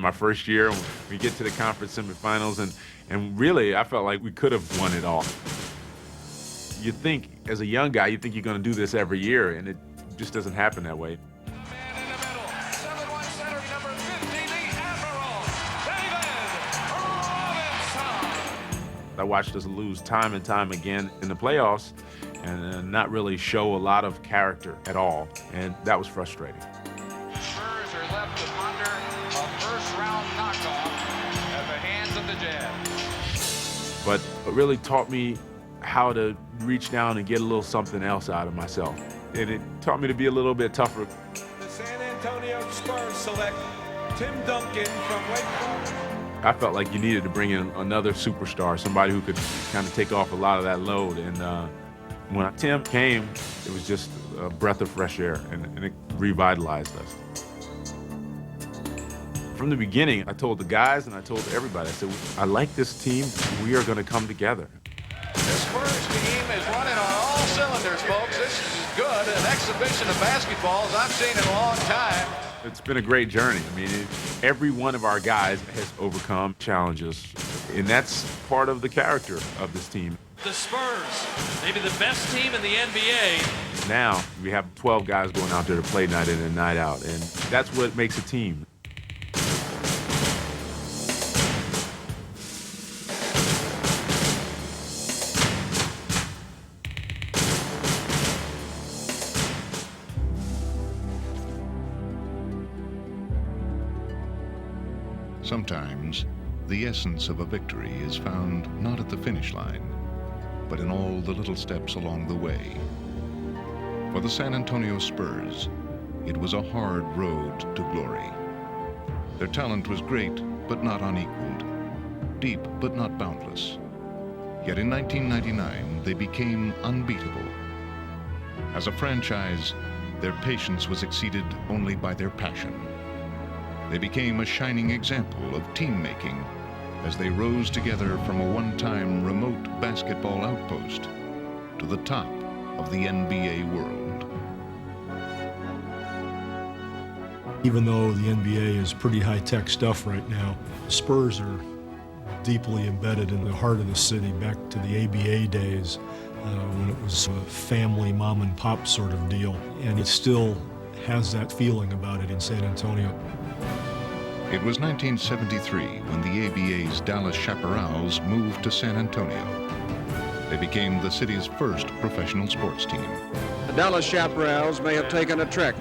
My first year, we get to the conference semifinals, and really, I felt like we could have won it all. You think, as a young guy, you think you're going to do this every year, and it just doesn't happen that way. I watched us lose time and time again in the playoffs and not really show a lot of character at all, and that was frustrating. Spurs are left to ponder a first-round knockoff at the hands of the Jazz. But it really taught me how to reach down and get a little something else out of myself, and it taught me to be a little bit tougher. The San Antonio Spurs select Tim Duncan from Wake Forest. I felt like you needed to bring in another superstar, somebody who could kind of take off a lot of that load. And when Tim came, it was just a breath of fresh air, and it revitalized us. From the beginning, I told the guys and I told everybody, I said, I like this team. We are going to come together. The Spurs team is running on all cylinders, folks. This is as good an exhibition of basketball as I've seen in a long time. It's been a great journey. I mean, every one of our guys has overcome challenges, and that's part of the character of this team. The Spurs, maybe the best team in the NBA. Now, we have 12 guys going out there to play night in and night out, and that's what makes a team. Sometimes, the essence of a victory is found not at the finish line, but in all the little steps along the way. For the San Antonio Spurs, it was a hard road to glory. Their talent was great, but not unequaled, deep, but not boundless. Yet in 1999, they became unbeatable. As a franchise, their patience was exceeded only by their passion. They became a shining example of team-making as they rose together from a one-time remote basketball outpost to the top of the NBA world. Even though the NBA is pretty high-tech stuff right now, Spurs are deeply embedded in the heart of the city, back to the ABA days when it was a family mom-and-pop sort of deal, and it still has that feeling about it in San Antonio. It was 1973 when the ABA's Dallas Chaparrals moved to San Antonio. They became the city's first professional sports team. The Dallas Chaparrals may have taken a trek,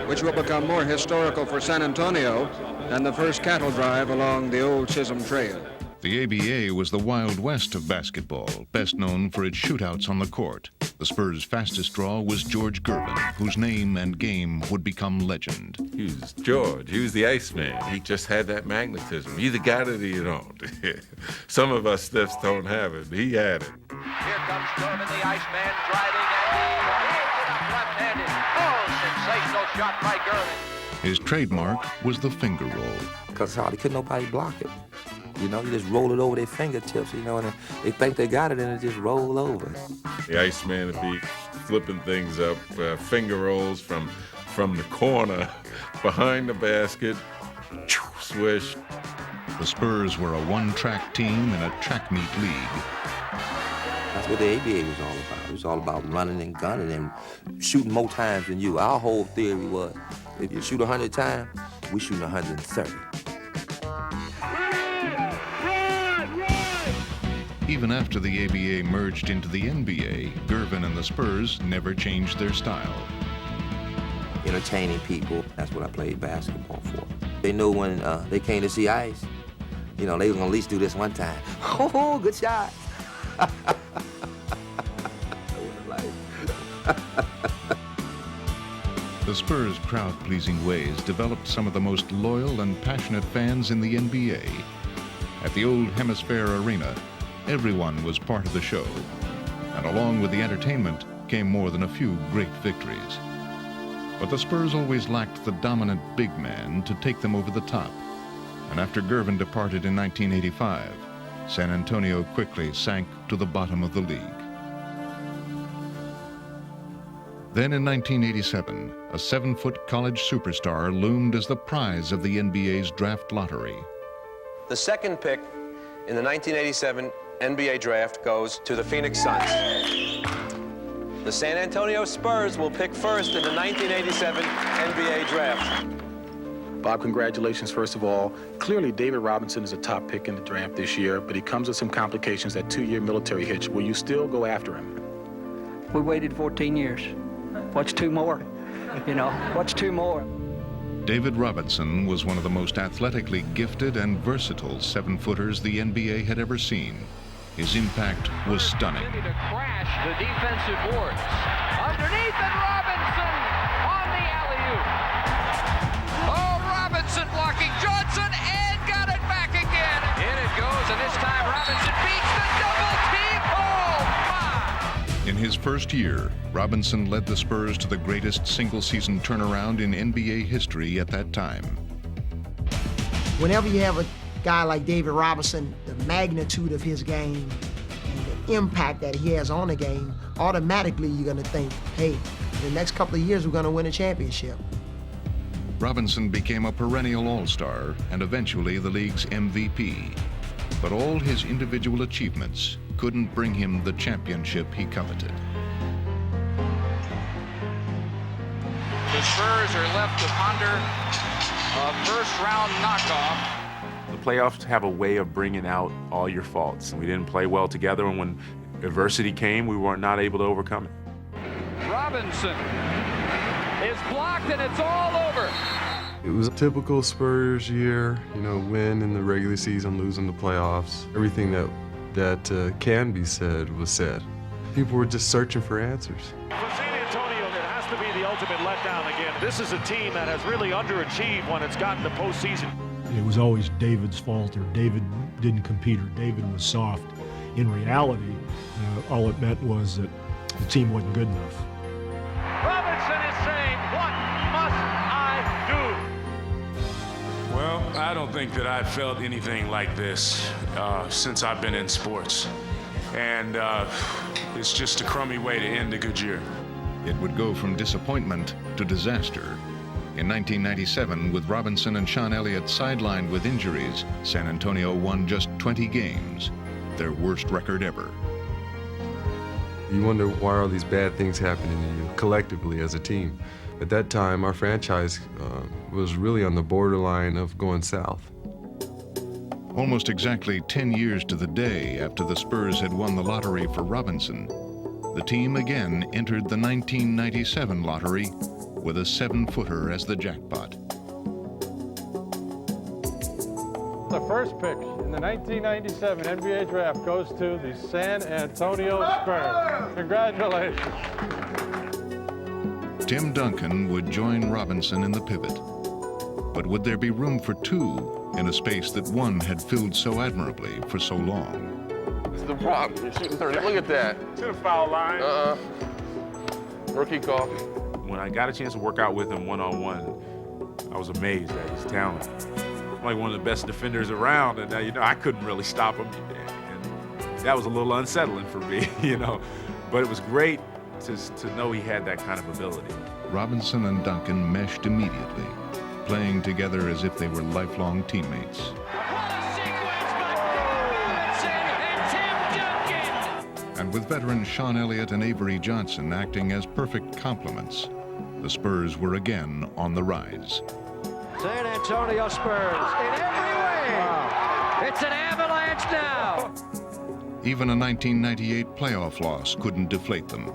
which will become more historical for San Antonio than the first cattle drive along the old Chisholm Trail. The ABA was the Wild West of basketball, best known for its shootouts on the court. The Spurs' fastest draw was George Gervin, whose name and game would become legend. He was George. He was the Iceman. He just had that magnetism. You either got it or you don't. Some of us stiffs don't have it. He had it. Here comes Gervin, the Iceman, driving and left-handed. Oh, sensational shot by Gervin. His trademark was the finger roll. Because hardly could nobody block it. You know, you just roll it over their fingertips, you know, and they think they got it, and it just roll over. The Iceman would be flipping things up, finger rolls from the corner, behind the basket, swish. The Spurs were a one-track team in a track meet league. That's what the ABA was all about. It was all about running and gunning and shooting more times than you. Our whole theory was, if you shoot 100 times, we shooting 130. Even after the ABA merged into the NBA, Gervin and the Spurs never changed their style. Entertaining people, that's what I played basketball for. They knew when they came to see ice, you know, they were gonna at least do this one time. Oh, good shot. The Spurs' crowd-pleasing ways developed some of the most loyal and passionate fans in the NBA. At the old Hemisphere Arena, everyone was part of the show, and along with the entertainment came more than a few great victories. But the Spurs always lacked the dominant big man to take them over the top, and after Gervin departed in 1985, San Antonio quickly sank to the bottom of the league. Then in 1987, a 7-foot college superstar loomed as the prize of the NBA's draft lottery. The second pick in the 1987 NBA draft goes to the Phoenix Suns. The San Antonio Spurs will pick first in the 1987 NBA draft. Bob, congratulations, first of all. Clearly, David Robinson is a top pick in the draft this year, but he comes with some complications, that 2-year military hitch. Will you still go after him? We waited 14 years. What's 2 more? You know, what's 2 more? David Robinson was one of the most athletically gifted and versatile 7-footers the NBA had ever seen. His impact was stunning. To crash the defensive boards. Underneath and Robinson on the alley-oop. Oh, Robinson blocking Johnson and got it back again. In it goes, and this time Robinson beats the double team. Oh, my! In his first year, Robinson led the Spurs to the greatest single-season turnaround in NBA history at that time. Whenever you have a guy like David Robinson, the magnitude of his game and the impact that he has on the game, automatically you're going to think, hey, in the next couple of years we're going to win a championship. Robinson became a perennial all-star and eventually the league's MVP. But all his individual achievements couldn't bring him the championship he coveted. The Spurs are left to ponder a first-round knockoff. The playoffs have a way of bringing out all your faults. We didn't play well together, and when adversity came, we were not able to overcome it. Robinson is blocked, and it's all over. It was a typical Spurs year, you know, win in the regular season, lose in the playoffs. Everything that can be said was said. People were just searching for answers. For San Antonio, it has to be the ultimate letdown again. This is a team that has really underachieved when it's gotten to postseason. It was always David's fault, or David didn't compete, or David was soft. In reality, all it meant was that the team wasn't good enough. Robinson is saying, what must I do? Well, I don't think that I've felt anything like this since I've been in sports. And it's just a crummy way to end a good year. It would go from disappointment to disaster. In 1997, with Robinson and Sean Elliott sidelined with injuries, San Antonio won just 20 games, their worst record ever. You wonder why are these bad things happening to you collectively as a team. At that time, our franchise was really on the borderline of going south. Almost exactly 10 years to the day after the Spurs had won the lottery for Robinson, the team again entered the 1997 lottery with a 7-footer as the jackpot. The first pick in the 1997 NBA draft goes to the San Antonio Spurs. Congratulations. Tim Duncan would join Robinson in the pivot. But would there be room for two in a space that one had filled so admirably for so long? It's the problem. You're shooting 30. Look at that. To the foul line. Rookie call. When I got a chance to work out with him one-on-one, I was amazed at his talent. Like one of the best defenders around, and you know, I couldn't really stop him. And that was a little unsettling for me, you know. But it was great to know he had that kind of ability. Robinson and Duncan meshed immediately, playing together as if they were lifelong teammates. And with veterans Sean Elliott and Avery Johnson acting as perfect complements, the Spurs were again on the rise. San Antonio Spurs in every way. It's an avalanche now. Even a 1998 playoff loss couldn't deflate them.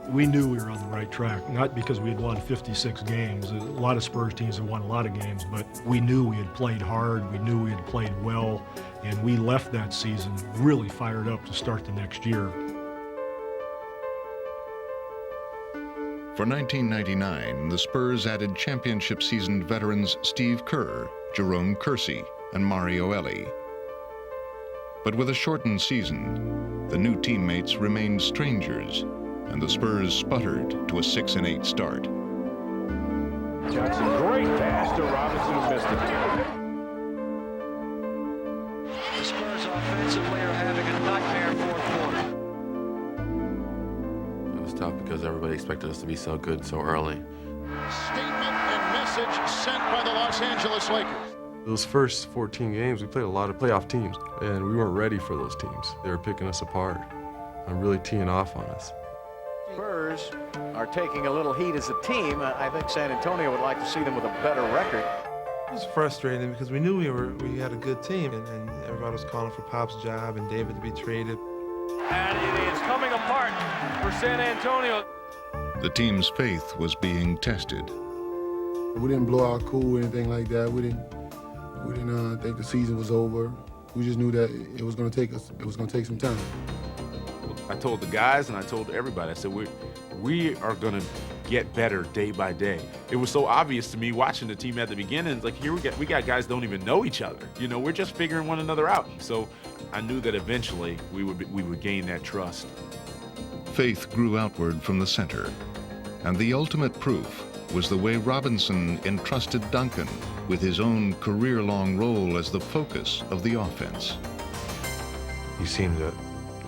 We knew we were on the right track, not because we had won 56 games. A lot of Spurs teams have won a lot of games, but we knew we had played hard, we knew we had played well, and we left that season really fired up to start the next year. For 1999, the Spurs added championship-seasoned veterans Steve Kerr, Jerome Kersey, and Mario Elie. But with a shortened season, the new teammates remained strangers, and the Spurs sputtered to a 6-8 start. Johnson, great pass to Robinson, who missed it. The Spurs offensively are having a nightmare fourth quarter. It was tough because everybody expected us to be so good so early. Statement and message sent by the Los Angeles Lakers. Those first 14 games, we played a lot of playoff teams, and we weren't ready for those teams. They were picking us apart and really teeing off on us. Spurs are taking a little heat as a team. I think San Antonio would like to see them with a better record. It was frustrating because we knew we had a good team, and everybody was calling for Pop's job and David to be traded. And it is coming apart for San Antonio. The team's faith was being tested. We didn't blow our cool or anything like that. We didn't think the season was over. We just knew that it was going to take some time. I told the guys and I told everybody, I said, we are going to get better day by day. It was so obvious to me watching the team at the beginning. It's like, here we got guys don't even know each other. You know, we're just figuring one another out. So I knew that eventually we would gain that trust. Faith grew outward from the center, and the ultimate proof was the way Robinson entrusted Duncan with his own career-long role as the focus of the offense. He seemed to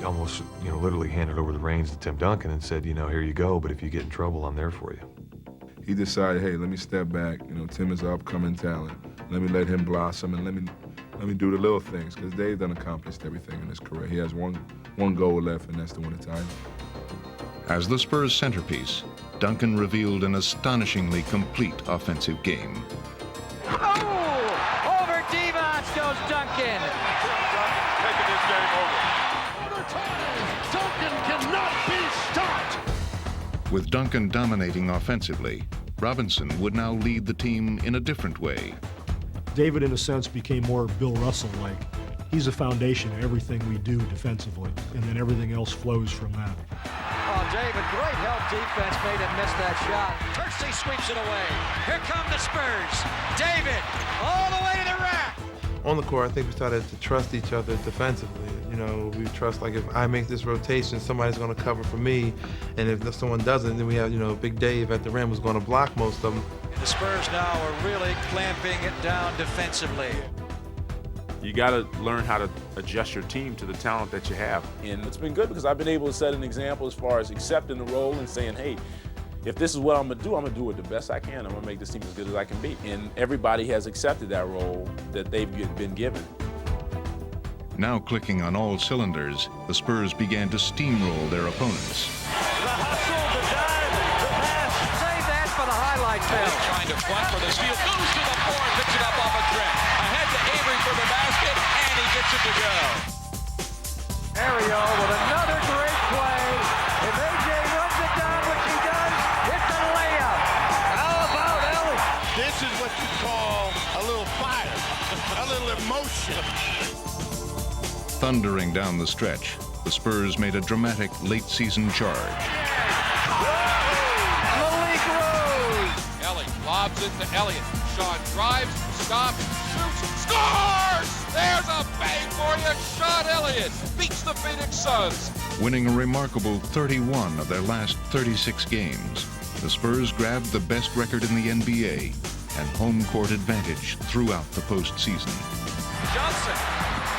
almost, literally handed over the reins to Tim Duncan and said, here you go, but if you get in trouble, I'm there for you. He decided, hey, let me step back. Tim is an upcoming talent. Let me let him blossom and let me do the little things, because Dave done accomplished everything in his career. He has one goal left, and that's to win a title. As the Spurs' centerpiece, Duncan revealed an astonishingly complete offensive game. Oh! Over Divac goes Duncan. Taking this game over. Another time, Duncan cannot be stopped. With Duncan dominating offensively, Robinson would now lead the team in a different way. David, in a sense, became more Bill Russell-like. He's a foundation of everything we do defensively, and then everything else flows from that. Oh, David, great help defense made him miss that shot. Turkey sweeps it away. Here come the Spurs. David, all the way to the rack. On the court, I think we started to trust each other defensively. We trust, like, if I make this rotation, somebody's going to cover for me, and if someone doesn't, then we have, Big Dave at the rim who's going to block most of them. The Spurs now are really clamping it down defensively. You got to learn how to adjust your team to the talent that you have. And it's been good because I've been able to set an example as far as accepting the role and saying, hey, if this is what I'm going to do it the best I can. I'm going to make this team as good as I can be. And everybody has accepted that role that they've been given. Now clicking on all cylinders, the Spurs began to steamroll their opponents. The hustle, the dive, the pass. Save that for the highlight film. Trying to front for the steal. Goes to the floor and picks it up off a trip. Ahead to Avery for the basket, and he gets it to go. Ario with another great play. If AJ runs it down, which he does, it's a layup. How about Ellie? This is what you call a little fire, a little emotion. Thundering down the stretch, the Spurs made a dramatic late-season charge. Malik Rose. Ellie lobs it to Elliott. Sean drives, stops, shoots, scores! There's a bang for you. Sean Elliott beats the Phoenix Suns. Winning a remarkable 31 of their last 36 games, the Spurs grabbed the best record in the NBA and home court advantage throughout the postseason. Johnson,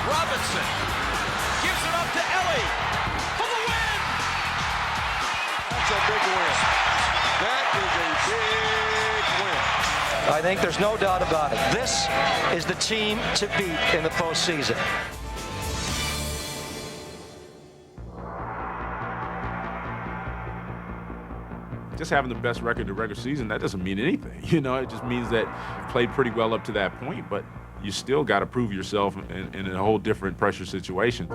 Robinson, gives it up to Ellie for the win! That's a big win. That is a big win. I think there's no doubt about it. This is the team to beat in the postseason. Just having the best record in the regular season, that doesn't mean anything. It just means that you played pretty well up to that point, but you still got to prove yourself in a whole different pressure situation.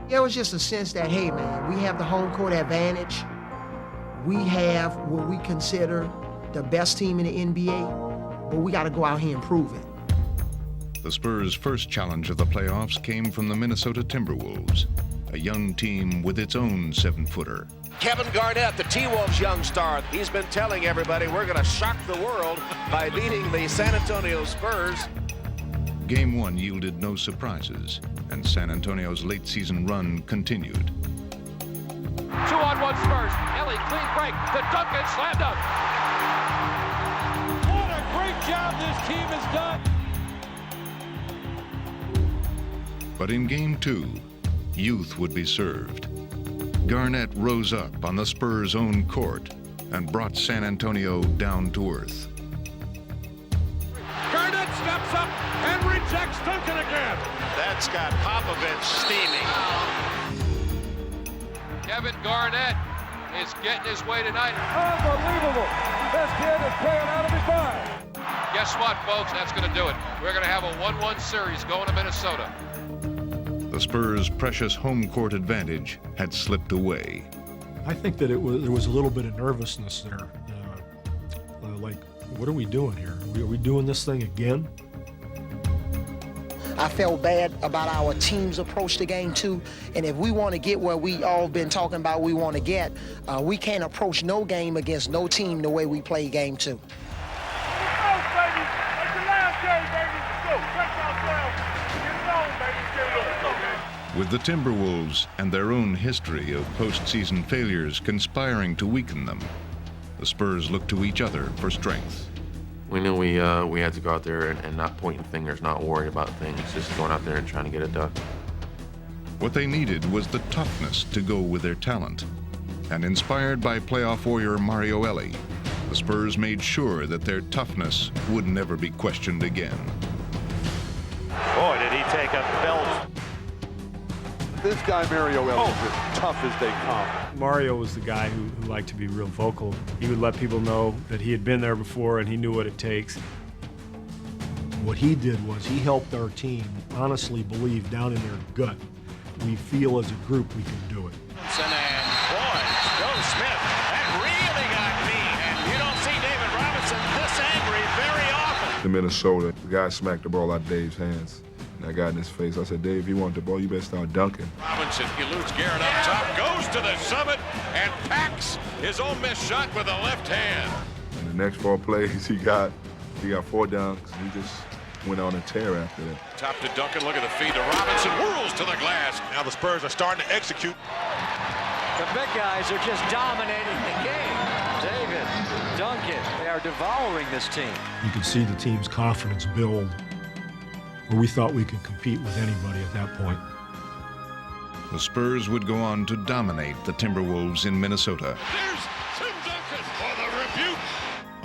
It was just a sense that, hey, man, we have the home court advantage. We have what we consider the best team in the NBA, but we got to go out here and prove it. The Spurs' first challenge of the playoffs came from the Minnesota Timberwolves, a young team with its own 7-footer. Kevin Garnett, the T-Wolves' young star, he's been telling everybody we're going to shock the world by beating the San Antonio Spurs. Game 1 yielded no surprises, and San Antonio's late-season run continued. 2-on-1 Spurs. Ellie, clean break. The Duncan slammed up. What a great job this team has done. But in Game 2, youth would be served. Garnett rose up on the Spurs' own court and brought San Antonio down to earth. Garnett steps up and rejects Duncan again. That's got Popovich steaming. Kevin Garnett is getting his way tonight. Unbelievable. This kid is playing out of his mind. Guess what, folks? That's going to do it. We're going to have a 1-1 series going to Minnesota. The Spurs' precious home court advantage had slipped away. I think that there was a little bit of nervousness there. Like, what are we doing here? Are we doing this thing again? I felt bad about our team's approach to game 2, and if we want to get where we all been talking about we want to get, we can't approach no game against no team the way we play game 2. With the Timberwolves and their own history of postseason failures conspiring to weaken them, the Spurs looked to each other for strength. We knew we had to go out there and not pointing fingers, not worry about things, just going out there and trying to get it done. What they needed was the toughness to go with their talent. And inspired by playoff warrior Mario Elie, the Spurs made sure that their toughness would never be questioned again. Boy, did he take a belt. This guy, Mario Elie, is as tough as they come. Mario was the guy who liked to be real vocal. He would let people know that he had been there before and he knew what it takes. What he did was he helped our team honestly believe down in their gut, we feel as a group we can do it. And boy, Joe Smith, that really got me. And you don't see David Robinson this angry very often. In Minnesota, the guy smacked the ball out of Dave's hands. And I got in his face. I said, Dave, if you want the ball, you better start dunking. Robinson eludes Garrett up top, goes to the summit, and packs his own missed shot with the left hand. And the next 4 plays, he got 4 dunks. He just went on a tear after that. Top to Duncan, look at the feed to Robinson, whirls to the glass. Now the Spurs are starting to execute. The big guys are just dominating the game. David, Duncan, they are devouring this team. You could see the team's confidence build, where we thought we could compete with anybody at that point. The Spurs would go on to dominate the Timberwolves in Minnesota. There's Tim Duncan for the rebuke.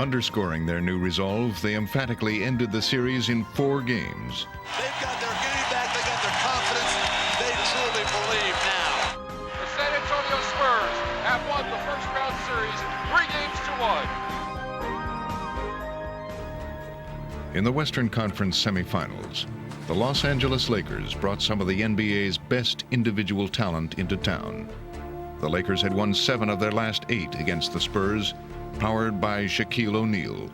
Underscoring their new resolve, they emphatically ended the series in 4 games. They've got their getting back, they got their confidence. They truly believe now. The San Antonio Spurs have won the first round series 3 games to 1. In the Western Conference semifinals, the Los Angeles Lakers brought some of the NBA's best individual talent into town. The Lakers had won 7 of their last 8 against the Spurs, powered by Shaquille O'Neal.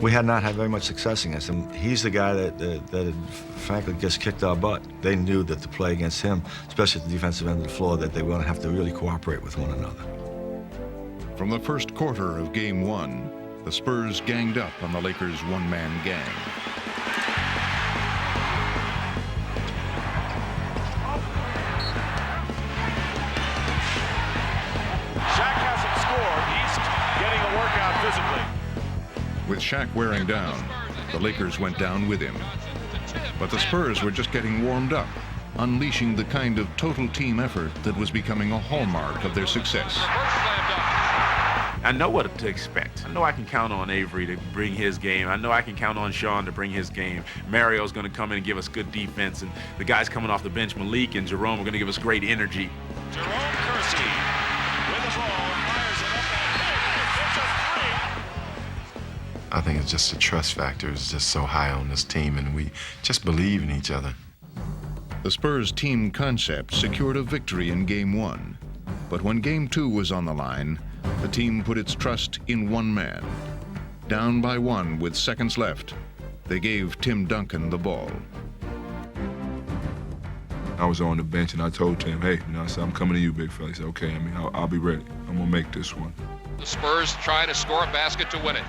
We had not had very much success against him. He's the guy that had, frankly, just kicked our butt. They knew that to play against him, especially at the defensive end of the floor, that they were going to have to really cooperate with one another. From the first quarter of Game 1, the Spurs ganged up on the Lakers' one-man gang. Shaq hasn't scored. He's getting a workout physically. With Shaq wearing down, the Lakers went down with him. But the Spurs were just getting warmed up, unleashing the kind of total team effort that was becoming a hallmark of their success. I know what to expect. I know I can count on Avery to bring his game. I know I can count on Sean to bring his game. Mario's going to come in and give us good defense, and the guys coming off the bench, Malik and Jerome, are going to give us great energy. Jerome Kersey with the ball, fires it up and it's a 3. I think it's just the trust factor is just so high on this team, and we just believe in each other. The Spurs team concept secured a victory in Game 1. But when Game 2 was on the line, the team put its trust in one man. Down by 1 with seconds left, they gave Tim Duncan the ball. I was on the bench and I told Tim, hey, I said, I'm coming to you, big fella. He said, okay, I'll be ready. I'm going to make this one. The Spurs trying to score a basket to win it.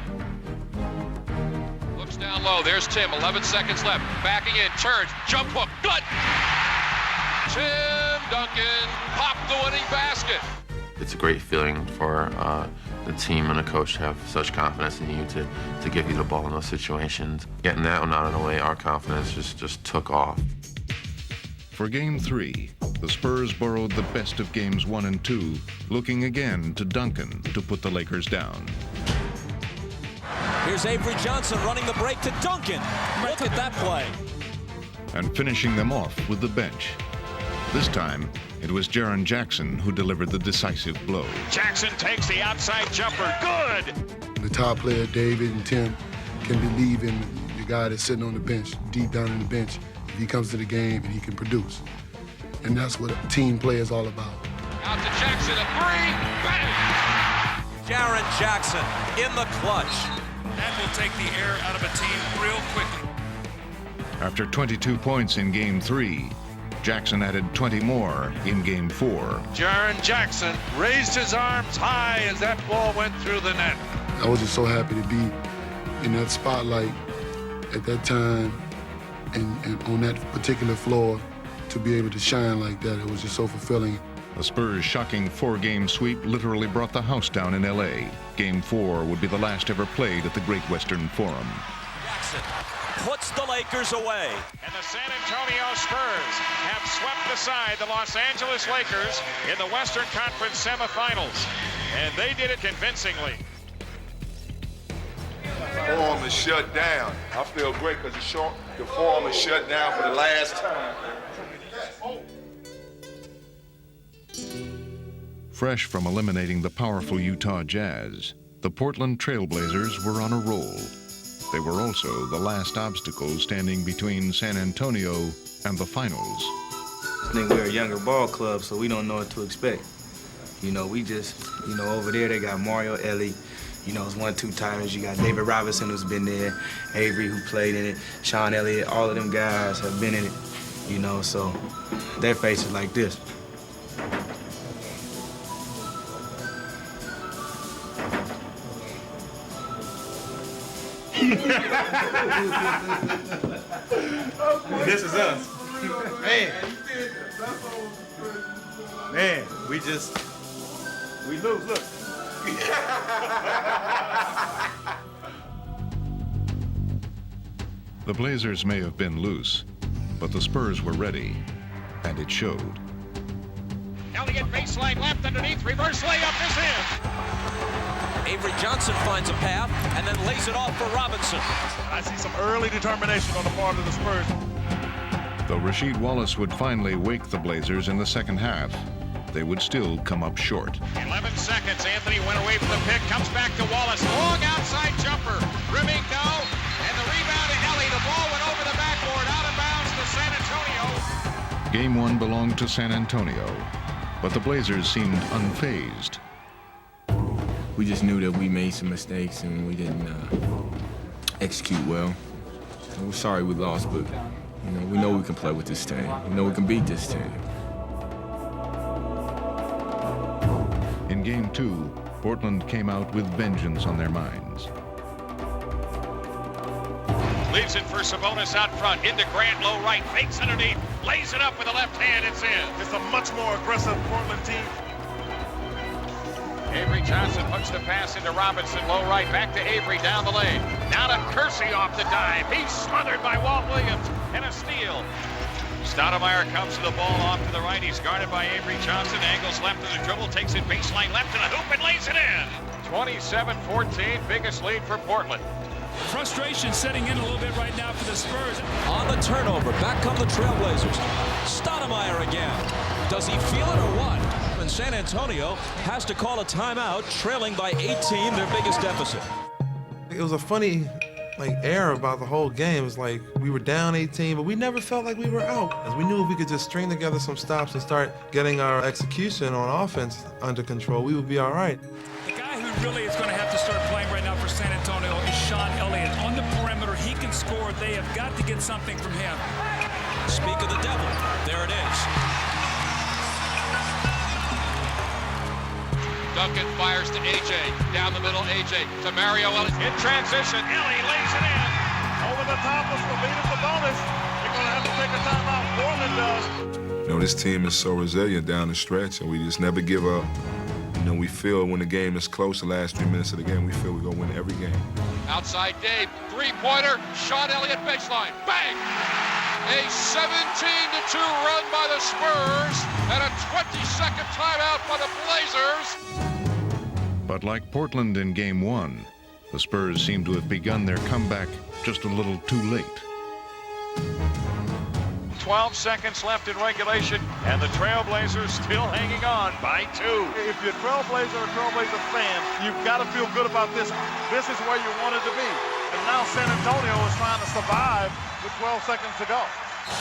Looks down low. There's Tim. 11 seconds left. Backing in. Turns. Jump hook. Good. Tim Duncan popped the winning basket. It's a great feeling for the team and the coach to have such confidence in you to give you the ball in those situations. Getting that one out of the way, our confidence just took off. For Game 3, the Spurs borrowed the best of Games 1 and 2, looking again to Duncan to put the Lakers down. Here's Avery Johnson running the break to Duncan. Look at that play. And finishing them off with the bench. This time, it was Jaren Jackson who delivered the decisive blow. Jackson takes the outside jumper. Good! The top player, David and Tim, can believe in the guy that's sitting on the bench, deep down in the bench. If he comes to the game and he can produce. And that's what a team play is all about. Out to Jackson, a three, bang! Jaren Jackson in the clutch. That will take the air out of a team real quickly. After 22 points in Game 3, Jackson added 20 more in Game 4. Jaren Jackson raised his arms high as that ball went through the net. I was just so happy to be in that spotlight at that time and on that particular floor to be able to shine like that. It was just so fulfilling. The Spurs' shocking 4-game sweep literally brought the house down in L.A. Game 4 would be the last ever played at the Great Western Forum. Jackson puts the Lakers away. And the San Antonio Spurs have swept aside the Los Angeles Lakers in the Western Conference semifinals. And they did it convincingly. Forearm is shut down. I feel great because the forearm is shut down for the last time. Fresh from eliminating the powerful Utah Jazz, the Portland Trailblazers were on a roll. They were also the last obstacle standing between San Antonio and the finals. I think we're a younger ball club, so we don't know what to expect. You know, we just, over there they got Mario Ellie. It's 1-2 timers. You got David Robinson, who's been there, Avery, who played in it, Sean Elliott, all of them guys have been in it, so their faces like this. This is us. Man, we lose, look. The Blazers may have been loose, but the Spurs were ready, and it showed. Elliott baseline left underneath, reverse layup is in. Avery Johnson finds a path and then lays it off for Robinson. I see some early determination on the part of the Spurs. Though Rasheed Wallace would finally wake the Blazers in the second half, they would still come up short. 11 seconds. Anthony went away from the pick, comes back to Wallace. Long outside jumper. Rimming no. And the rebound to Ellie. The ball went over the backboard, out of bounds to San Antonio. Game 1 belonged to San Antonio, but the Blazers seemed unfazed. We just knew that we made some mistakes and we didn't execute well. And we're sorry we lost, but we know we can play with this team. We know we can beat this team. In Game 2, Portland came out with vengeance on their minds. Leaves it for Sabonis out front, into Grant, low right, fakes underneath, lays it up with the left hand, it's in. It's a much more aggressive Portland team. Avery Johnson hooks the pass into Robinson, low right, back to Avery down the lane. Now to Kersey off the dive. He's smothered by Walt Williams, and a steal. Stoudemire comes to the ball off to the right. He's guarded by Avery Johnson. Angles left to the dribble, takes it baseline left to the hoop and lays it in. 27-14, biggest lead for Portland. Frustration setting in a little bit right now for the Spurs. On the turnover, back come the Trailblazers. Stoudemire again. Does he feel it or what? And San Antonio has to call a timeout, trailing by 18, their biggest deficit. It was a funny air about the whole game. It's like we were down 18, but we never felt like we were out. As we knew if we could just string together some stops and start getting our execution on offense under control, we would be all right. The guy who really is going to have to start playing right now for San Antonio is Sean Elliott. On the perimeter, he can score. They have got to get something from him. Speak of the devil, there it is. Duncan fires to A.J. Down the middle, A.J. to Mario Ellis. In transition, Ellie lays it in. Over the top of Sabonis. They're going to have to take a timeout. Portland does. This team is so resilient down the stretch, and we just never give up. You know, we feel when the game is close, the last 3 minutes of the game, we feel we're going to win every game. Outside Dave, three-pointer, Sean Elliott baseline, bang! A 17-2 run by the Spurs and a 20-second timeout by the Blazers. But like Portland in Game 1, the Spurs seem to have begun their comeback just a little too late. 12 seconds left in regulation, and the Trailblazers still hanging on by 2. If you're a Trailblazer or Trailblazer fan, you've got to feel good about this. This is where you wanted to be. And now San Antonio is trying to survive with 12 seconds to go.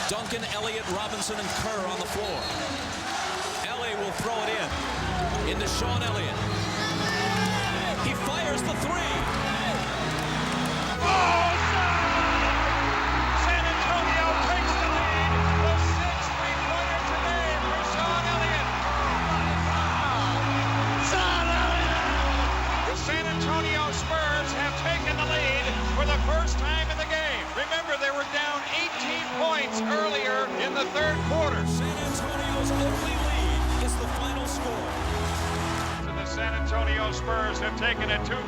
Duncan, Elliott, Robinson, and Kerr on the floor. LA will throw it in. Into Sean Elliott. He fires the three. Oh, San Antonio takes the lead. The 6th three-pointer today for Sean Elliott. Sean Elliott! The San Antonio Spurs have taken the lead for the first time in the game. Remember, they were down 18 points earlier in the third quarter. San Antonio's only lead is the final score. The San Antonio Spurs have taken a 2-0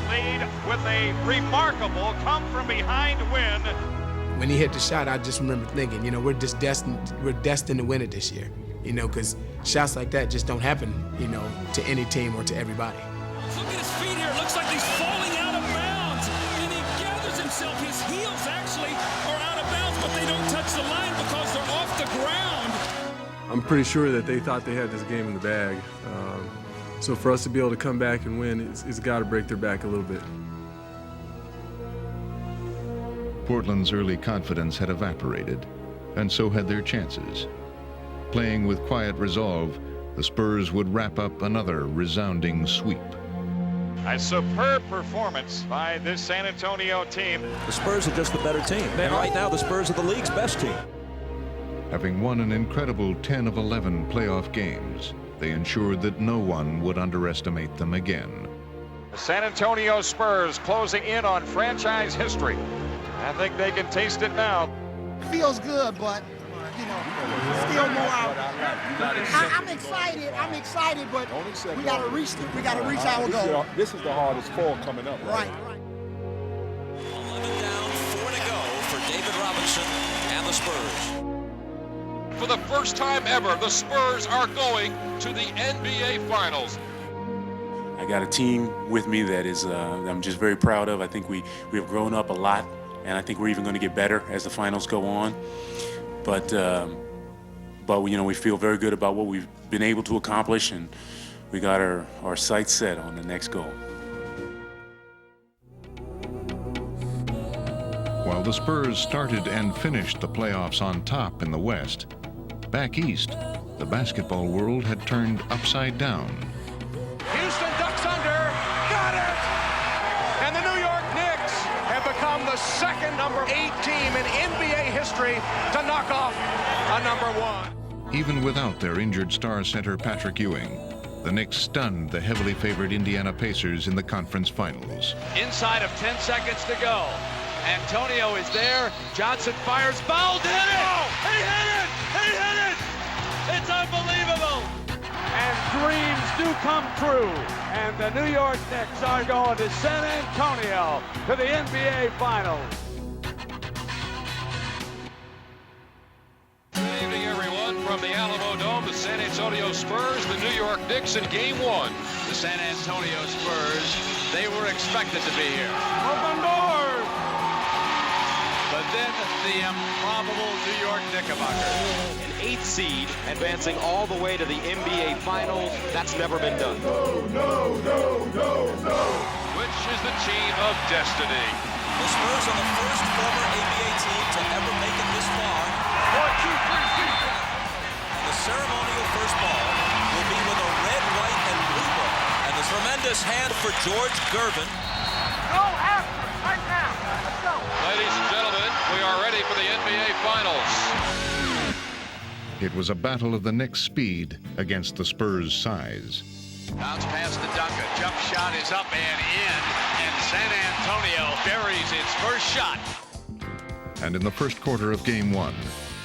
lead with a remarkable come-from-behind win. When he hit the shot, I just remember thinking, you know, we're destined to win it this year, you know, because shots like that just don't happen, you know, to any team or to everybody. Look at his feet here. It looks like he's falling out of bounds, and he gathers himself. His heels actually are out of bounds, but they don't touch the line because they're off the ground. I'm pretty sure that they thought they had this game in the bag. So for us to be able to come back and win, it's got to break their back a little bit. Portland's early confidence had evaporated, and so had their chances. Playing with quiet resolve, the Spurs would wrap up another resounding sweep. A superb performance by this San Antonio team. The Spurs are just the better team. And right now, the Spurs are the league's best team. Having won an incredible 10 of 11 playoff games, they ensured that no one would underestimate them again. The San Antonio Spurs closing in on franchise history. I think they can taste it now. Feels good, but, you know, still more out. I'm excited, but we got to reach our goal. This is the hardest fall coming up. Right. 11 down, 4 to go for David Robinson and the Spurs. For the first time ever, the Spurs are going to the NBA Finals. I got a team with me that is I'm just very proud of. I think we have grown up a lot, and I think we're even going to get better as the finals go on. But you know, we feel very good about what we've been able to accomplish, and we got our sights set on the next goal. While the Spurs started and finished the playoffs on top in the West, back east, the basketball world had turned upside down. Houston ducks under, got it! And the New York Knicks have become the second number 8 team in NBA history to knock off a number 1. Even without their injured star center Patrick Ewing, the Knicks stunned the heavily favored Indiana Pacers in the conference finals. Inside of 10 seconds to go. Antonio is there. Johnson fires. Fouled. Hit it! Oh, he hit it! He hit it! It's unbelievable! And dreams do come true. And the New York Knicks are going to San Antonio to the NBA Finals. Good evening, everyone. From the Alamo Dome, the San Antonio Spurs, the New York Knicks in Game 1. The San Antonio Spurs, they were expected to be here. Open doors! But then the improbable New York Knickerbockers. An 8th seed advancing all the way to the NBA Finals. That's never been done. Which is the team of destiny? The Spurs are the first former ABA team to ever make it this far. 1, 2, 3, 4. The ceremonial first ball will be with a red, white, and blue ball. And the tremendous hand for George Gervin. Go after it right now. Let's go. Ladies and gentlemen, we are ready for the NBA Finals. It was a battle of the Knicks' speed against the Spurs' size. Bounce pass to Duncan. Jump shot is up and in. And San Antonio buries its first shot. And in the first quarter of Game 1,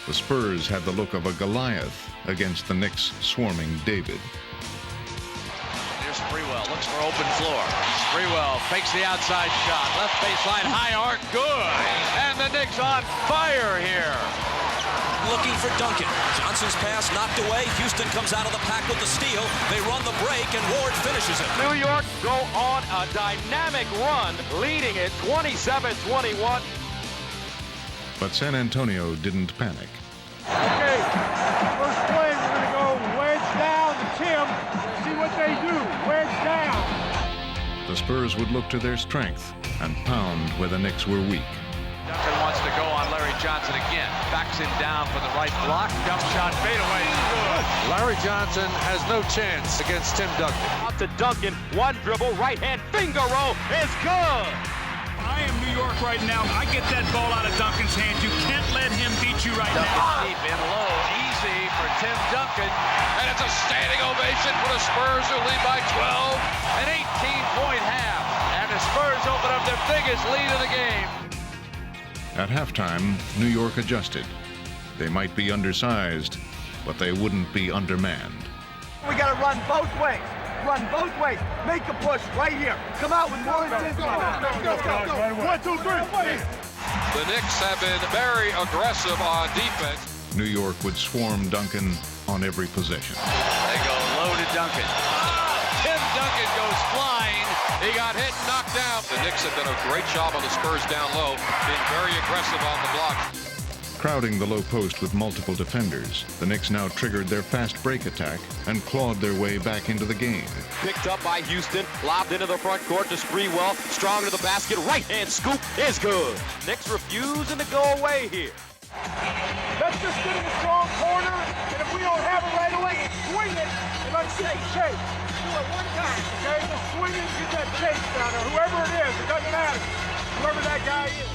the Spurs had the look of a Goliath against the Knicks' swarming David. Sprewell looks for open floor. Sprewell fakes the outside shot. Left baseline, high arc, good. And the Knicks on fire here. Looking for Duncan. Johnson's pass knocked away. Houston comes out of the pack with the steal. They run the break, and Ward finishes it. New York go on a dynamic run, leading it 27-21. But San Antonio didn't panic. Okay, first play, we're going to go wedge down to Tim. See what they do. Wedge down. The Spurs would look to their strength and pound where the Knicks were weak. Duncan wants to go on Larry Johnson again. Backs him down for the right block. Jump shot, fadeaway. Good. Larry Johnson has no chance against Tim Duncan. Out to Duncan. One dribble, right hand finger roll is good. I am New York right now. I get that ball out of Duncan's hands. You can't let him beat you right Duncan now. deep in low. Easy for Tim Duncan. And it's a standing ovation for the Spurs, who lead by 12. An 18-point half. And the Spurs open up their biggest lead of the game. At halftime, New York adjusted. They might be undersized, but they wouldn't be undermanned. We got to run both ways. Run both ways. Make a push right here. Come out with more intensity. Go. 1, 2, 3. The Knicks have been very aggressive on defense. New York would swarm Duncan on every possession. They go low to Duncan. Tim Duncan goes flying. He got hit and knocked down. The Knicks have done a great job on the Spurs down low, being very aggressive on the block. Crowding the low post with multiple defenders, the Knicks now triggered their fast break attack and clawed their way back into the game. Picked up by Houston, lobbed into the front court to Sprewell. Strong to the basket, right-hand scoop is good. Knicks refusing to go away here. Let's just get in the strong corner, and if we don't have it right away, swing it, and let's get the chase. Do it one time, okay? Just swing it and get that chase down there. Whoever it is, it doesn't matter. Whoever that guy is.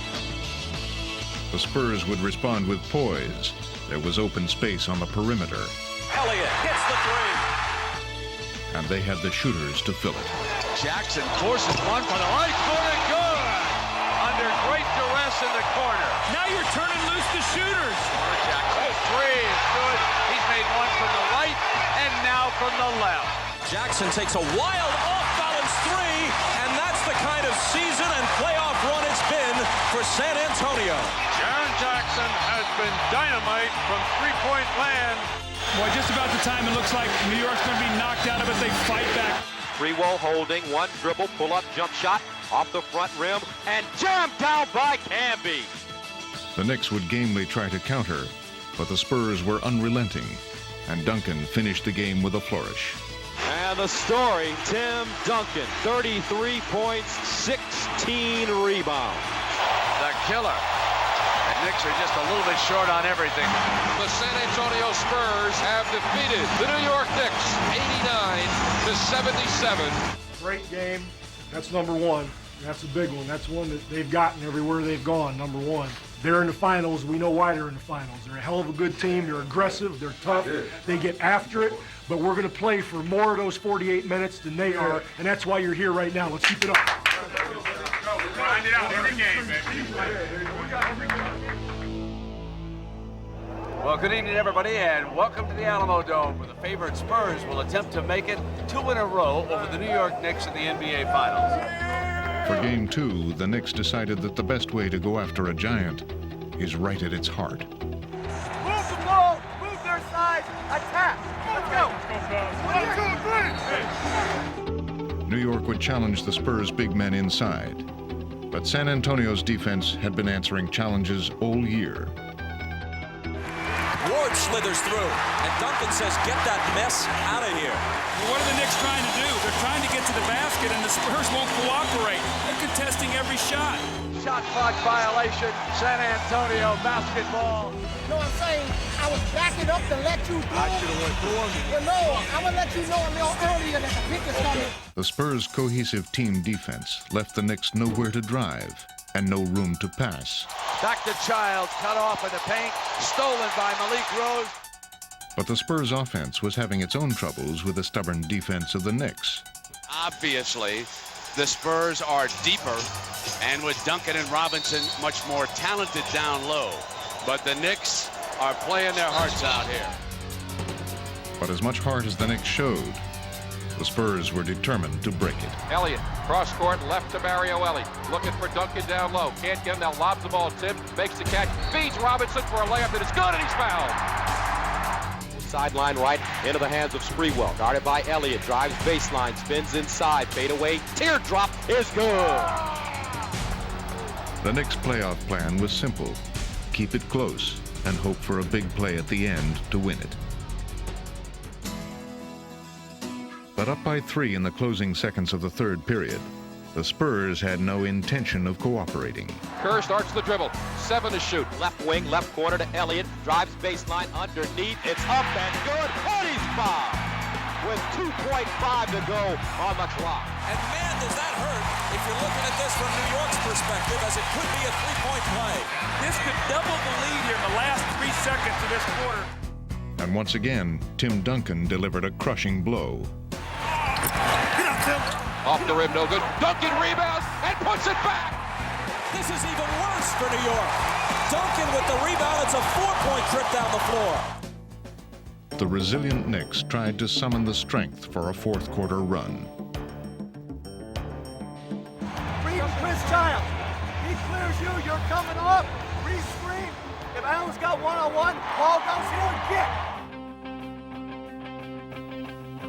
The Spurs would respond with poise. There was open space on the perimeter. Elliott hits the three. And they had the shooters to fill it. Jackson forces one from the right corner, good. Under great duress in the corner. Now you're turning loose the shooters. Jackson, three is good. He's made one from the right and now from the left. Jackson takes a wild off-balance three, and that's the kind of season and playoff run it's been for San Antonio. Jaren Jackson has been dynamite from three-point land. Boy, just about the time it looks like New York's going to be knocked out of it, they fight back. Sprewell holding, one dribble, pull-up jump shot off the front rim, and jammed down by Camby. The Knicks would gamely try to counter, but the Spurs were unrelenting, and Duncan finished the game with a flourish. And the story, Tim Duncan, 33 points, 16 rebounds. The killer. The Knicks are just a little bit short on everything. The San Antonio Spurs have defeated the New York Knicks 89-77. Great game. That's number one. That's a big one. That's one that they've gotten everywhere they've gone, number one. They're in the finals. We know why they're in the finals. They're a hell of a good team. They're aggressive. They're tough. They get after it. But we're going to play for more of those 48 minutes than they are, and that's why you're here right now. Let's keep it up. Grind it out every game, baby. Well, good evening, everybody, and welcome to the Alamo Dome, where the favorite Spurs will attempt to make it 2 in a row over the New York Knicks in the NBA Finals. For Game 2, the Knicks decided that the best way to go after a giant is right at its heart. Move the ball, move their side, attack. Let's go. 1, 2, 3. New York would challenge the Spurs' big men inside, but San Antonio's defense had been answering challenges all year. Ward slithers through, and Duncan says, get that mess out of here. Well, what are the Knicks trying to do? They're trying to get to the basket, and the Spurs won't cooperate. They're contesting every shot. Shot clock violation, San Antonio basketball. You know what I'm saying? I was backing up to let you do it. I should have went through him. Well, no, I'm going to let you know a little earlier that the pick is coming. The Spurs' cohesive team defense left the Knicks nowhere to drive and no room to pass. Back to Childs, cut off in the paint, stolen by Malik Rose. But the Spurs' offense was having its own troubles with the stubborn defense of the Knicks. Obviously, the Spurs are deeper, and with Duncan and Robinson much more talented down low. But the Knicks are playing their hearts out here. But as much heart as the Knicks showed, The Spurs were determined to break it. Elliott, cross court, left to Mario Ellie. Looking for Duncan down low. Can't get him, now lobs the ball. Tim makes the catch, feeds Robinson for a layup that is good, and he's fouled. Sideline right into the hands of Sprewell. Guarded by Elliott. Drives baseline, spins inside. Fade away. Teardrop is good. The Knicks' playoff plan was simple. Keep it close and hope for a big play at the end to win it. But up by 3 in the closing seconds of the third period, the Spurs had no intention of cooperating. Kerr starts the dribble. 7 to shoot. Left wing, left corner to Elliott. Drives baseline underneath. It's up and good. And he's fouled with 2.5 to go on the clock. And man, does that hurt if you're looking at this from New York's perspective, as it could be a three-point play. This could double the lead here in the last 3 seconds of this quarter. And once again, Tim Duncan delivered a crushing blow. Off the rim, no good. Duncan rebounds and puts it back. This is even worse for New York. Duncan with the rebound. It's a 4-point trip down the floor. The resilient Knicks tried to summon the strength for a fourth quarter run. Free Chris Childs. He clears you. You're coming up. Re-screen. If Allen's got one-on-one, ball downfield, get.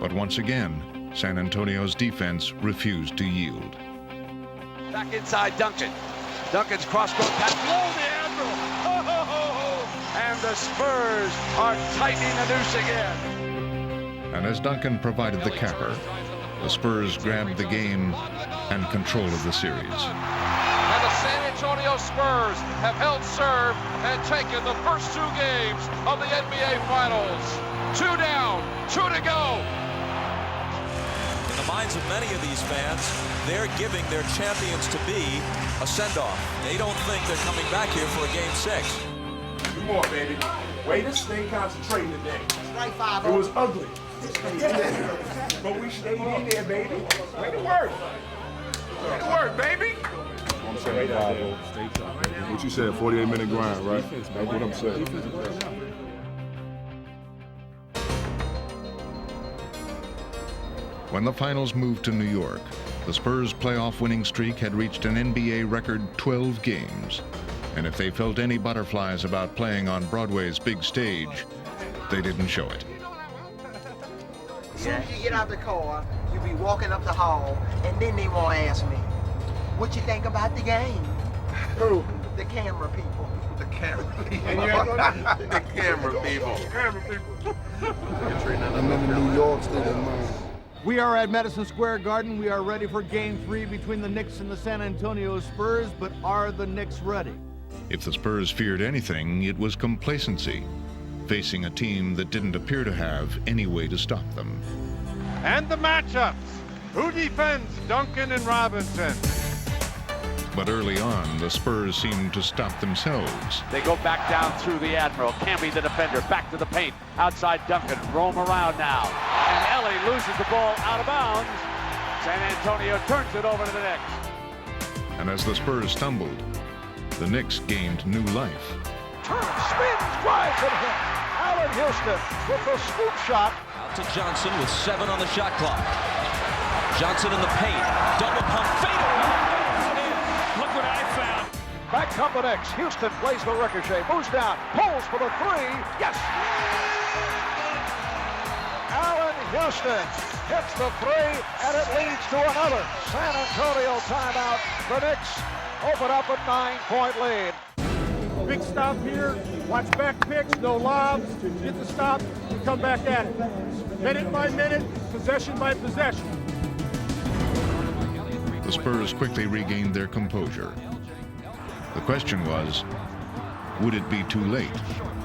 But once again, San Antonio's defense refused to yield. Back inside Duncan. Duncan's cross-court pass. Blow the anvil. And the Spurs are tightening the noose again. And as Duncan provided the capper, the Spurs grabbed the game and control of the series. And the San Antonio Spurs have held serve and taken the first 2 games of the NBA Finals. 2 down, 2 to go. In the minds of many of these fans, they're giving their champions-to-be a send-off. They don't think they're coming back here for a Game 6. Come on, baby. Way to stay concentrated today. Strike 5. It was ugly. But we stayed in there, baby. Way to work. Way to work, baby. I'm saying, what you said, 48-minute grind, right? That's what I'm saying. When the finals moved to New York, the Spurs' playoff winning streak had reached an NBA record 12 games. And if they felt any butterflies about playing on Broadway's big stage, they didn't show it. As soon as you get out the car, you'll be walking up the hall, and then they won't ask me, what you think about the game? Who? The camera people. The camera people. The camera people. Camera people. I'm in the New York State of mind. We are at Madison Square Garden. We are ready for Game 3 between the Knicks and the San Antonio Spurs, but are the Knicks ready? If the Spurs feared anything, it was complacency, facing a team that didn't appear to have any way to stop them. And the matchups. Who defends Duncan and Robinson? But early on, the Spurs seemed to stop themselves. They go back down through the Admiral. Camby the defender, back to the paint. Outside Duncan, roam around now. And Ellie loses the ball out of bounds. San Antonio turns it over to the Knicks. And as the Spurs stumbled, the Knicks gained new life. Turns, spins, drives, and hits. Allen Houston with the scoop shot. Out to Johnson with 7 on the shot clock. Johnson in the paint. Double pump fadeaway. Look what I found. Back come the Knicks. Houston plays the ricochet. Moves down. Pulls for the 3. Yes. Allen Houston hits the 3, and it leads to another San Antonio timeout. The Knicks open up a 9-point lead. Big stop here. Watch back picks, no lobs. Get the stop and come back at it. Minute by minute, possession by possession. The Spurs quickly regained their composure. The question was, would it be too late?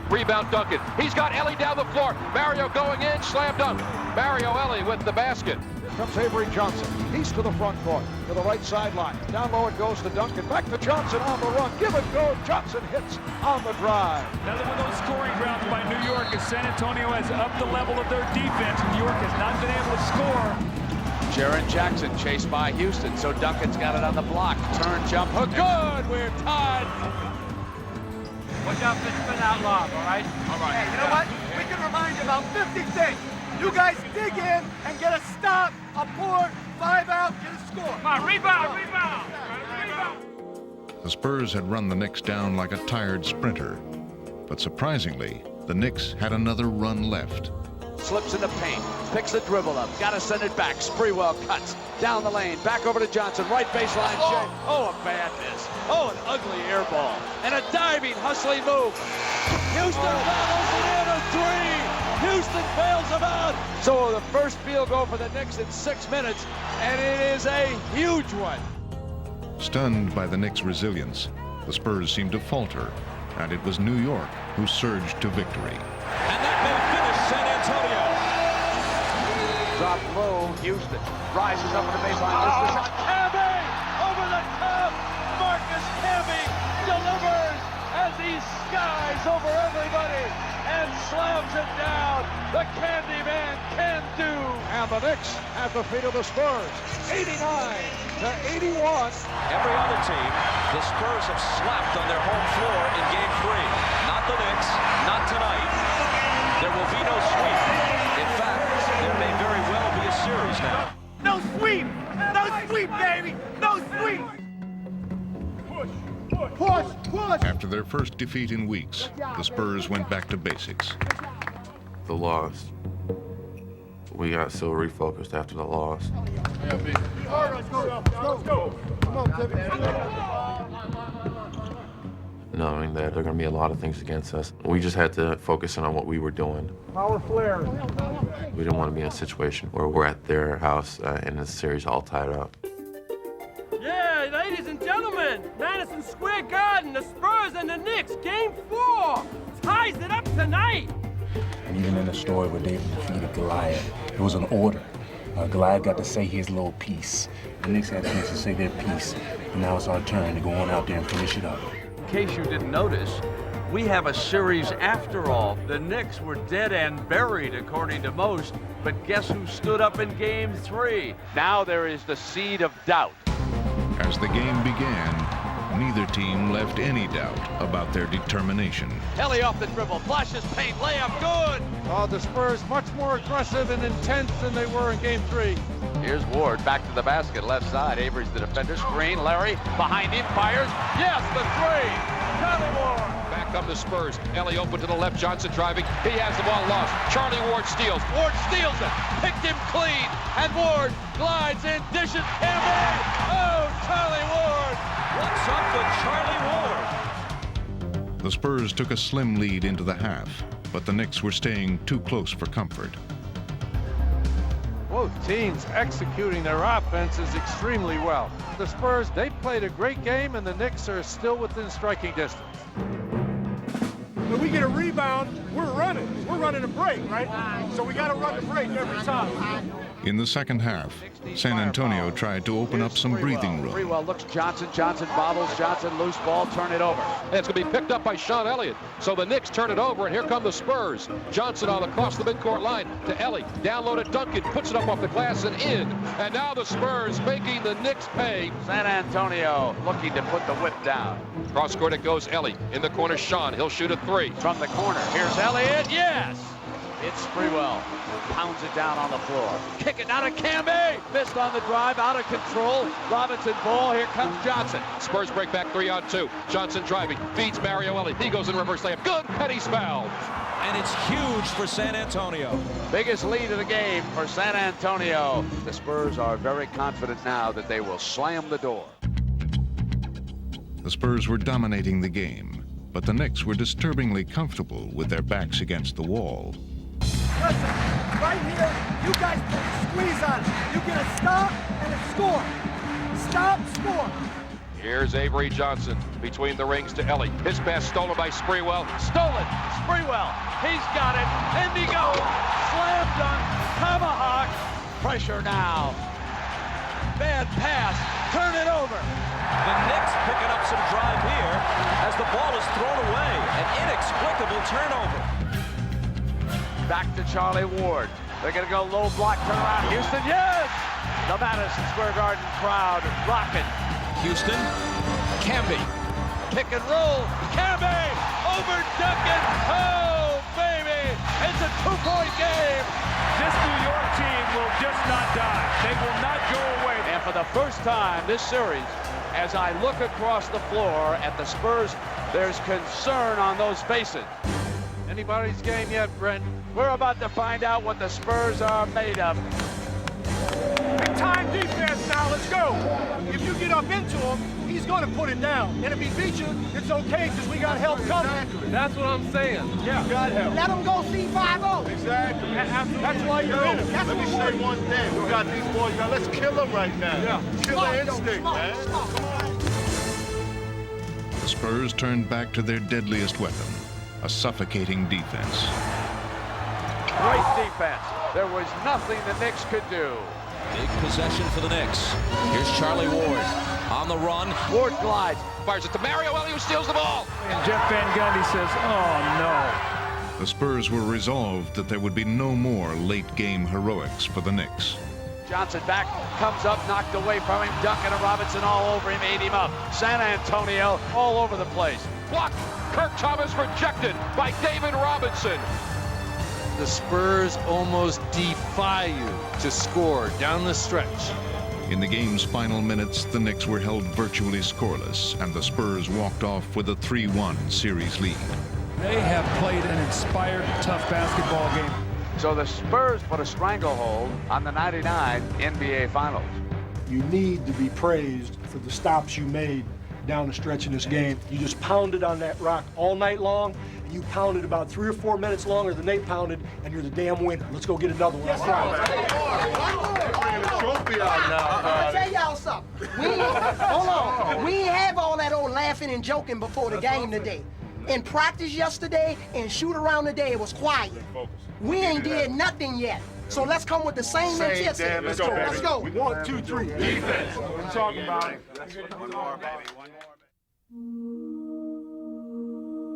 Rebound Duncan. He's got Ellie down the floor. Mario going in, slam dunk. Mario Ellie with the basket. Comes Avery Johnson. He's to the front court, to the right sideline. Down low it goes to Duncan. Back to Johnson on the run. Give and go. Johnson hits on the drive. Another one of those scoring grounds by New York as San Antonio has upped the level of their defense. New York has not been able to score. Jaren Jackson chased by Houston, so Duncan's got it on the block. Turn, jump, hook, good! We're tied. Watch out for the spin out lob, all right? All right. Hey, you know what? We can remind you about 50 things. You guys dig in and get a stop, a board, 5 out, get a score. Come on, rebound. The Spurs had run the Knicks down like a tired sprinter. But surprisingly, the Knicks had another run left. Slips in the paint, picks the dribble up, got to send it back. Sprewell cuts down the lane, back over to Johnson, right baseline. Oh, a bad miss. Oh, an ugly air ball. And a diving, hustling move. Houston battles it in, a three. Houston fails him out. So the first field goal for the Knicks in 6 minutes, and it is a huge one. Stunned by the Knicks' resilience, the Spurs seemed to falter, and it was New York who surged to victory. And that may finish San Antonio. Dropped low, Houston rises up on the baseline. Camby over the top. Marcus Camby delivers as he skies over everybody and slams it down. The Candyman can do. And the Knicks at the feet of the Spurs, 89-81. Every other team, the Spurs have slapped on their home floor in Game 3. Not the Knicks, not tonight. There will be no sweep. In fact, there may very well be a series now. No sweep! No sweep, baby! No sweep! Push! After their first defeat in weeks, the Spurs went back to basics. The loss. We got so refocused after the loss. Let's go. Come on, Knowing that there are going to be a lot of things against us. We just had to focus in on what we were doing. Power flare. We didn't want to be in a situation where we're at their house and the series all tied up. Yeah, ladies and gentlemen, Madison Square Garden, the Spurs and the Knicks, Game 4, ties it up tonight. And even in the story where David defeated Goliath, it was an order. Goliath got to say his little piece. The Knicks had a chance to say their piece, and now it's our turn to go on out there and finish it up. In case you didn't notice, we have a series after all. The Knicks were dead and buried, according to most, but guess who stood up in Game 3? Now there is the seed of doubt. As the game began, neither team left any doubt about their determination. Kelly off the dribble, flashes paint, layup, good! The Spurs much more aggressive and intense than they were in Game 3. Here's Ward back to the basket, left side. Avery's the defender, screen, Larry behind him, fires. Yes, the three! Charlie Ward! Back come the Spurs. Ellie open to the left, Johnson driving. He has the ball lost. Charlie Ward steals. Ward steals it, picked him clean, and Ward glides in, dishes, Camby! Oh, Charlie Ward! What's up with Charlie Ward? The Spurs took a slim lead into the half, but the Knicks were staying too close for comfort. Both teams executing their offenses extremely well. The Spurs, they played a great game, and the Knicks are still within striking distance. When we get a rebound, we're running. We're running a break, right? So we got to run the break every time. In the second half, San Antonio tried to open up some breathing room. Sprewell looks Johnson, Johnson bobbles, Johnson loose ball, turn it over. And it's going to be picked up by Sean Elliott. So the Knicks turn it over, and here come the Spurs. Johnson on across the midcourt line to Ellie. Down low to Duncan, puts it up off the glass and in. And now the Spurs making the Knicks pay. San Antonio looking to put the whip down. Cross court it goes Ellie. In the corner, Sean. He'll shoot a three. From the corner, here's Elliott, yes! It's Sprewell. Pounds it down on the floor. Kick it out of Camby. Missed on the drive, out of control. Robinson ball. Here comes Johnson. Spurs break back 3-on-2. Johnson driving. Feeds Mario Ellie. He goes in reverse layup. Good. And he's fouled. And it's huge for San Antonio. Biggest lead of the game for San Antonio. The Spurs are very confident now that they will slam the door. The Spurs were dominating the game, but the Knicks were disturbingly comfortable with their backs against the wall. Listen, right here, you guys put a squeeze on it. You get a stop and a score. Stop, score. Here's Avery Johnson between the rings to Ellie. His pass stolen by Sprewell. Stolen. Sprewell. He's got it. In he goes. Slam dunk. Tomahawk. Pressure now. Bad pass. Turn it over. The Knicks picking up some drive here as the ball is thrown away. An inexplicable turnover. Back to Charlie Ward. They're going to go low block, turn around. Houston, yes! The Madison Square Garden crowd rocking. Houston, Camby. Pick and roll. Camby over Duncan. Oh, baby! It's a two-point game. This New York team will just not die. They will not go away. And for the first time this series, as I look across the floor at the Spurs, there's concern on those faces. Anybody's game yet, Brent? We're about to find out what the Spurs are made of. Big time defense now, let's go. If you get up into him, he's going to put it down. And if he beats you, it's okay because we got help coming. Exactly. That's what I'm saying. Yeah, got help. Let him go C5-0. Exactly. That's why you're in it. Let me say one thing. We got these boys. Now let's kill them right now. Yeah. Killer instinct, man. The Spurs turned back to their deadliest weapon, a suffocating defense. Great defense. There was nothing the Knicks could do. Big possession for the Knicks. Here's Charlie Ward on the run. Ward glides. Fires it to Mario Elliott, who steals the ball. And Jeff Van Gundy says, oh, no. The Spurs were resolved that there would be no more late-game heroics for the Knicks. Johnson back, comes up, knocked away from him. Duncan and Robinson all over him, ate him up. San Antonio all over the place. Blocked. Kirk Thomas rejected by David Robinson. The Spurs almost defy you to score down the stretch. In the game's final minutes, the Knicks were held virtually scoreless, and the Spurs walked off with a 3-1 series lead. They have played an inspired, tough basketball game. So the Spurs put a stranglehold on the '99 NBA Finals. You need to be praised for the stops you made down the stretch in this game. You just pounded on that rock all night long. You pounded about 3 or 4 minutes longer than they pounded, and you're the damn winner. Let's go get another one. Trophy out now. I'm gonna tell y'all something. Hold on. We ain't have all that old laughing and joking before the game today. In practice yesterday and shoot around today, it was quiet. We ain't did nothing yet. So let's come with the same intensity. Let's go. Let's go. 1, 2, 3. Defense. We're talking about it.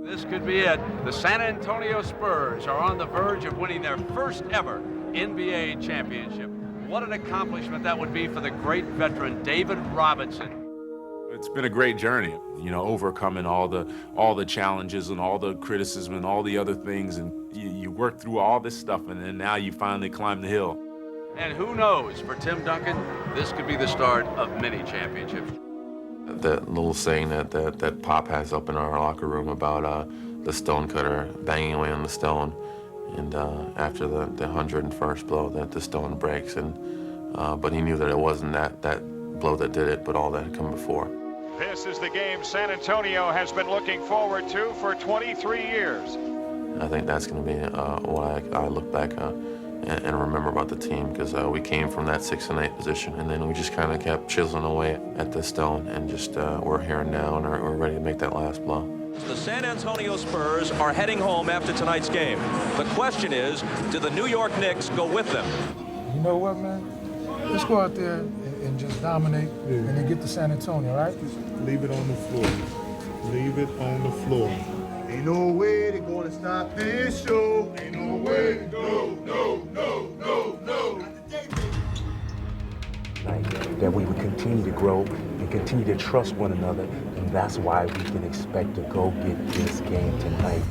This could be it. The San Antonio Spurs are on the verge of winning their first ever NBA championship. What an accomplishment that would be for the great veteran David Robinson. It's been a great journey, you know, overcoming all the challenges and all the criticism and all the other things, and you work through all this stuff, and then now you finally climb the hill. And who knows, for Tim Duncan, this could be the start of many championships. That little saying that Pop has up in our locker room about the stone cutter banging away on the stone, and after the 101st blow that the stone breaks, and but he knew that it wasn't that blow that did it, but all that had come before. This is the game San Antonio has been looking forward to for 23 years. I think that's going to be what I look back and remember about the team, because we came from that 6 and 8 position, and then we just kind of kept chiseling away at the stone, and just we're here and now, and we're ready to make that last blow. The San Antonio Spurs are heading home after tonight's game. The question is, do the New York Knicks go with them? You know what, man? Let's go out there and just dominate and then get to San Antonio, right? Just leave it on the floor. Leave it on the floor. Ain't no way they're gonna stop this show. Ain't no way. No. That we would continue to grow and continue to trust one another, and that's why we can expect to go get this game tonight.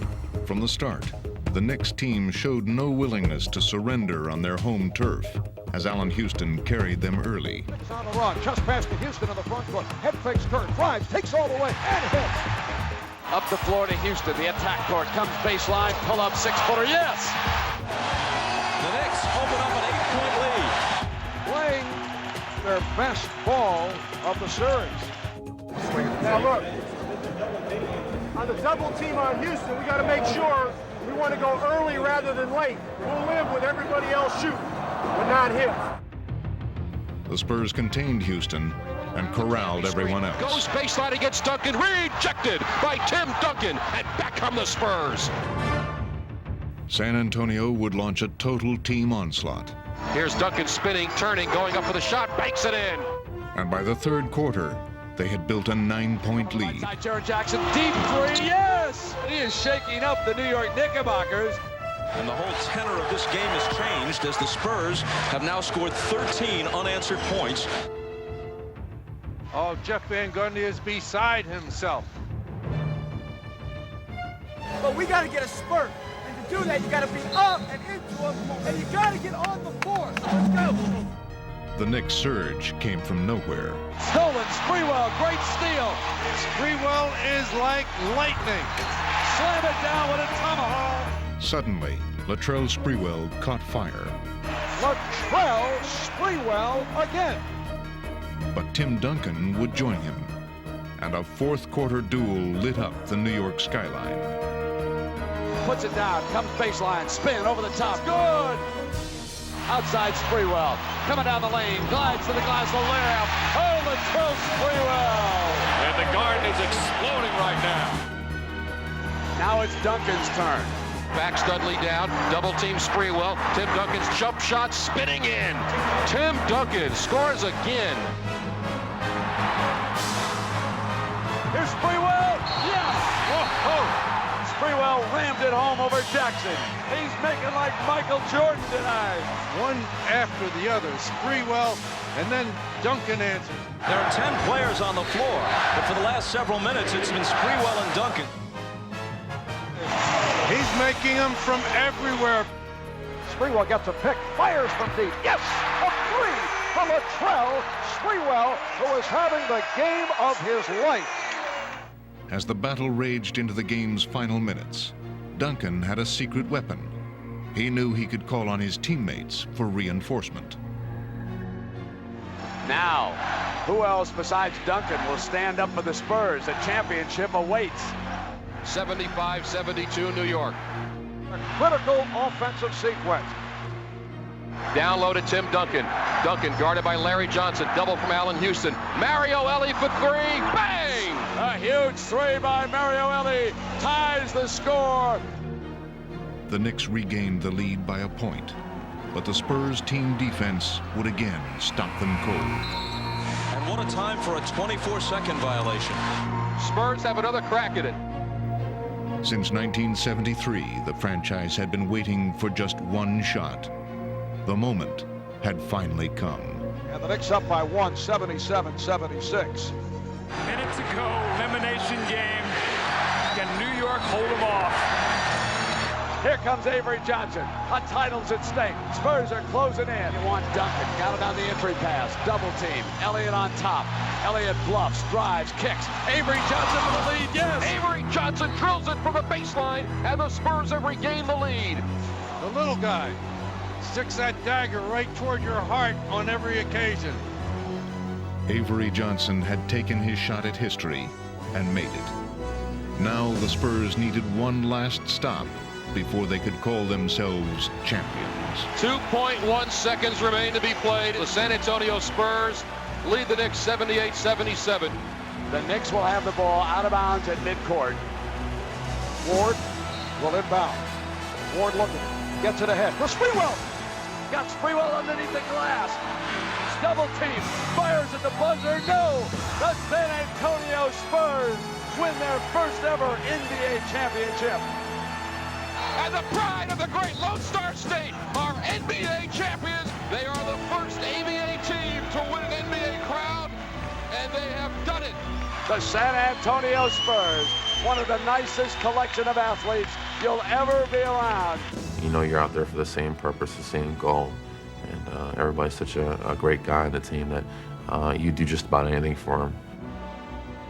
From the start, the Knicks team showed no willingness to surrender on their home turf, as Allen Houston carried them early. On the run, just past to Houston on the front foot. Head fakes, turn, drives, takes all the way, and hits. Up the floor to Houston, the attack court comes baseline, pull up 6-footer, yes! The Knicks open up an 8-point lead. Playing their best ball of the series. Now look, on the double team on Houston, we got to make sure we want to go early rather than late. We'll live with everybody else shooting, but not him. The Spurs contained Houston and corralled everyone else. Goes baseline against Duncan, rejected by Tim Duncan, and back come the Spurs. San Antonio would launch a total team onslaught. Here's Duncan spinning, turning, going up for the shot, banks it in. And by the third quarter, they had built a 9-point lead. Jaron Jackson, deep three, yes! He is shaking up the New York Knickerbockers. And the whole tenor of this game has changed as the Spurs have now scored 13 unanswered points. Oh, Jeff Van Gundy is beside himself. But we got to get a spurt. And do that, you got to be up and into them, and you got to get on the floor. So let's go. The Knicks' surge came from nowhere. Stolen, Sprewell, great steal. Sprewell is like lightning. Slam it down with a tomahawk. Suddenly, Latrell Sprewell caught fire. Latrell Sprewell again. But Tim Duncan would join him, and a fourth-quarter duel lit up the New York skyline. Puts it down, comes baseline, spin over the top, good! Outside Sprewell, coming down the lane, glides to the glass, the layup. Oh, Latrell Sprewell! And the Garden is exploding right now. Now it's Duncan's turn. Back Studley down, double team Sprewell. Tim Duncan's jump shot spinning in. Tim Duncan scores again. Here's Sprewell, yes! Whoa! Sprewell rammed it home over Jackson. He's making like Michael Jordan tonight. One after the other, Sprewell, and then Duncan answers. There are 10 players on the floor, but for the last several minutes, it's been Sprewell and Duncan. He's making them from everywhere. Sprewell gets a pick, fires from deep. Yes, a three from Latrell Sprewell, who is having the game of his life. As the battle raged into the game's final minutes, Duncan had a secret weapon. He knew he could call on his teammates for reinforcement. Now, who else besides Duncan will stand up for the Spurs? A championship awaits. 75-72 New York. A critical offensive sequence. Down low to Tim Duncan. Duncan guarded by Larry Johnson. Double from Allen Houston. Mario Elie for three. Bang! A huge three by Mario Elie ties the score. The Knicks regained the lead by a point, but the Spurs team defense would again stop them cold. And what a time for a 24-second violation. Spurs have another crack at it. Since 1973, the franchise had been waiting for just one shot. The moment had finally come. And the Knicks up by one, 77-76. Minute to go, elimination game. Can New York hold them off? Here comes Avery Johnson. A title's at stake. Spurs are closing in. You want Duncan. Got it on the entry pass. Double team. Elliott on top. Elliott bluffs, drives, kicks. Avery Johnson for the lead. Yes! Avery Johnson drills it from the baseline, and the Spurs have regained the lead. The little guy sticks that dagger right toward your heart on every occasion. Avery Johnson had taken his shot at history and made it. Now the Spurs needed one last stop before they could call themselves champions. 2.1 seconds remain to be played. The San Antonio Spurs lead the Knicks 78-77. The Knicks will have the ball out of bounds at midcourt. Ward will inbound. Ward looking, gets it ahead for Sprewell. Got Sprewell underneath the glass. Double team, fires at the buzzer, no! The San Antonio Spurs win their first ever NBA championship. And the pride of the great Lone Star State are NBA champions. They are the first ABA team to win an NBA crown, and they have done it. The San Antonio Spurs, one of the nicest collection of athletes you'll ever be around. You know you're out there for the same purpose, the same goal. And everybody's such a great guy on the team that you do just about anything for him.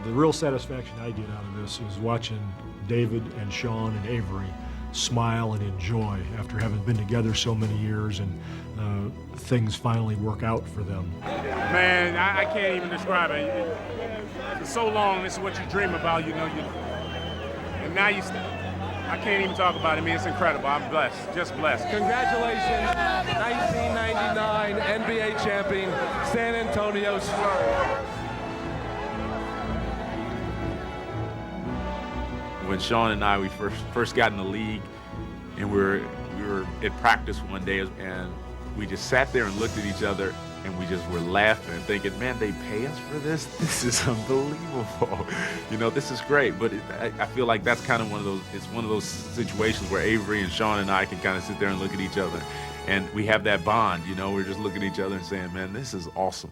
The real satisfaction I get out of this is watching David and Sean and Avery smile and enjoy after having been together so many years, and things finally work out for them. Man, I can't even describe it. For so long, this is what you dream about, you know. And now I can't even talk about it. I mean, it's incredible. I'm blessed, just blessed. Congratulations, 1999 NBA champion, San Antonio Spurs. When Sean and I, we first got in the league, and we were at practice one day, and we just sat there and looked at each other, and we just were laughing and thinking, man, they pay us for this? This is unbelievable. You know, this is great. But I feel like that's kind of one of those situations where Avery and Sean and I can kind of sit there and look at each other, and we have that bond, you know. We're just looking at each other and saying, man, this is awesome.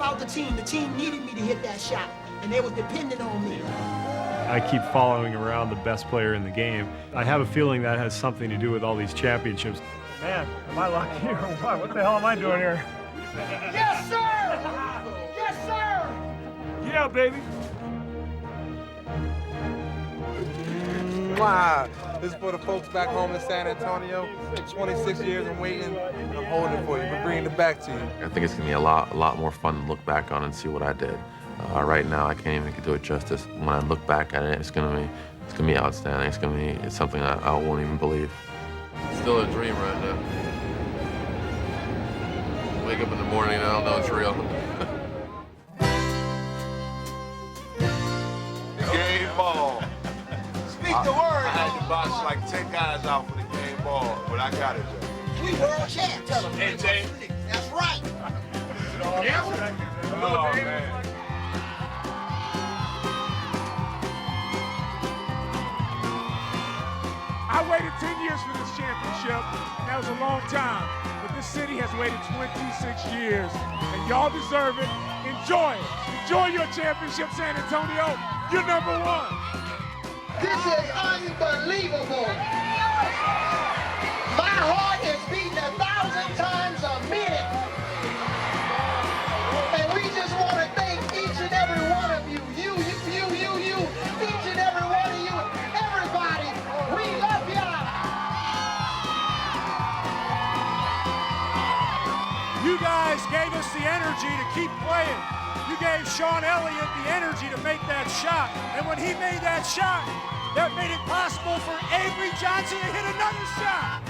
about the team. The team needed me to hit that shot, and they was dependent on me. I keep following around the best player in the game. I have a feeling that has something to do with all these championships. Man, am I lucky or what? What the hell am I doing here? Yes, sir! Yes, sir! Yeah, baby. Wow. This is for the folks back home in San Antonio. 26 years I'm waiting, and I'm holding it for you. We're bringing it back to you. I think it's gonna be a lot more fun to look back on and see what I did. Right now, I can't even do it justice. When I look back at it, it's gonna be outstanding. It's something I won't even believe. It's still a dream right now. Wake up in the morning and I don't know it's real. Game ball. Speak the word. I had to box like 10 guys out for the game ball, but I got it, Joe. We world champs. Hey, Jay. That's right. Oh, man. I waited 10 years for this championship, and that was a long time. But this city has waited 26 years, and y'all deserve it. Enjoy it. Enjoy your championship, San Antonio. You're number one. This is unbelievable. My heart is beating 1,000 times a minute. And we just want to thank each and every one of you. You, each and every one of you, everybody. We love y'all. You guys gave us the energy to keep playing. You gave Sean Elliott the energy to make that shot. And when he made that shot, that made it possible for Avery Johnson to hit another shot.